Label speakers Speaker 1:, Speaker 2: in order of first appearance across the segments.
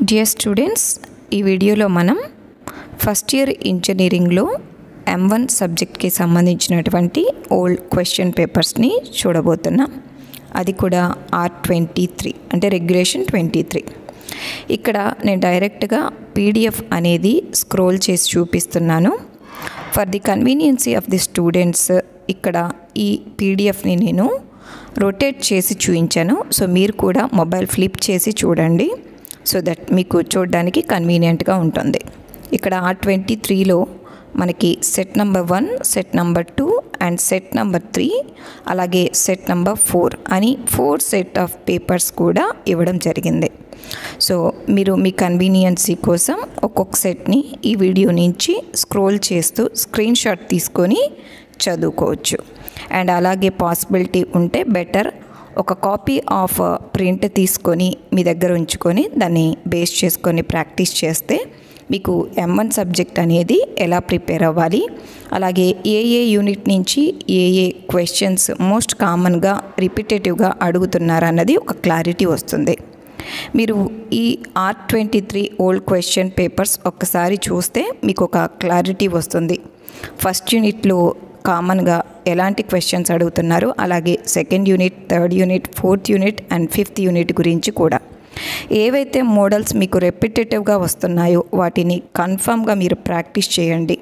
Speaker 1: Dear students, ఈ వీడియోలో మనం ఫస్ట్ ఇయర్ ఇంజనీరింగ్లో M1 సబ్జెక్ట్కి సంబంధించినటువంటి ఓల్డ్ క్వశ్చన్ పేపర్స్ని చూడబోతున్నాం. అది కూడా R23 అంటే రెగ్యులేషన్ 23. ఇక్కడ నేను డైరెక్ట్గా PDF అనేది స్క్రోల్ చేసి చూపిస్తున్నాను. For the convenience of the students ఇక్కడ ఈ PDFని నేను రొటేట్ చేసి చూపించాను. సో మీరు కూడా మొబైల్ ఫ్లిప్ చేసి చూడండి, సో దట్ మీకు చూడడానికి కన్వీనియంట్గా ఉంటుంది. ఇక్కడ R23లో మనకి set number 1, set number 2 and set number 3 అలాగే సెట్ నెంబర్ 4 అని 4 సెట్ ఆఫ్ పేపర్స్ కూడా ఇవ్వడం జరిగింది. సో మీరు మీ కన్వీనియన్సీ కోసం ఒక్కొక్క సెట్ని ఈ వీడియో నుంచి స్క్రోల్ చేస్తూ స్క్రీన్ షాట్ తీసుకొని చదువుకోవచ్చు. అండ్ అలాగే పాసిబిలిటీ ఉంటే బెటర్ ఒక కాపీ ఆఫ్ ప్రింట్ తీసుకొని మీ దగ్గర ఉంచుకొని దాన్ని బేస్ చేసుకొని ప్రాక్టీస్ చేస్తే మీకు M1 సబ్జెక్ట్ అనేది ఎలా ప్రిపేర్ అవ్వాలి, అలాగే ఏ యూనిట్ నుంచి ఏ క్వశ్చన్స్ మోస్ట్ కామన్గా రిపీటేటివ్గా అడుగుతున్నారన్నది ఒక క్లారిటీ వస్తుంది. మీరు ఈ R23 ఓల్డ్ క్వశ్చన్ పేపర్స్ ఒక్కసారి చూస్తే మీకు ఒక క్లారిటీ వస్తుంది. ఫస్ట్ యూనిట్లో కామన్గా ఎలాంటి క్వశ్చన్స్ అడుగుతున్నారు, అలాగే second unit, third unit, fourth unit and fifth unit గురించి కూడా ఏవైతే మోడల్స్ మీకు రెపిటేటివ్గా వస్తున్నాయో వాటిని కన్ఫామ్గా మీరు ప్రాక్టీస్ చేయండి.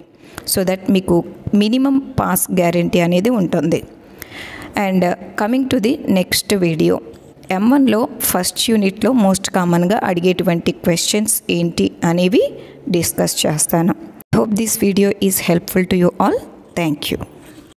Speaker 1: సో దట్ మీకు మినిమం పాస్ గ్యారంటీ అనేది ఉంటుంది. And coming to the next video, M1లో ఫస్ట్ యూనిట్లో మోస్ట్ కామన్గా అడిగేటువంటి క్వశ్చన్స్ ఏంటి అనేవి డిస్కస్ చేస్తాను. Hope this video is helpful to you all. Thank you.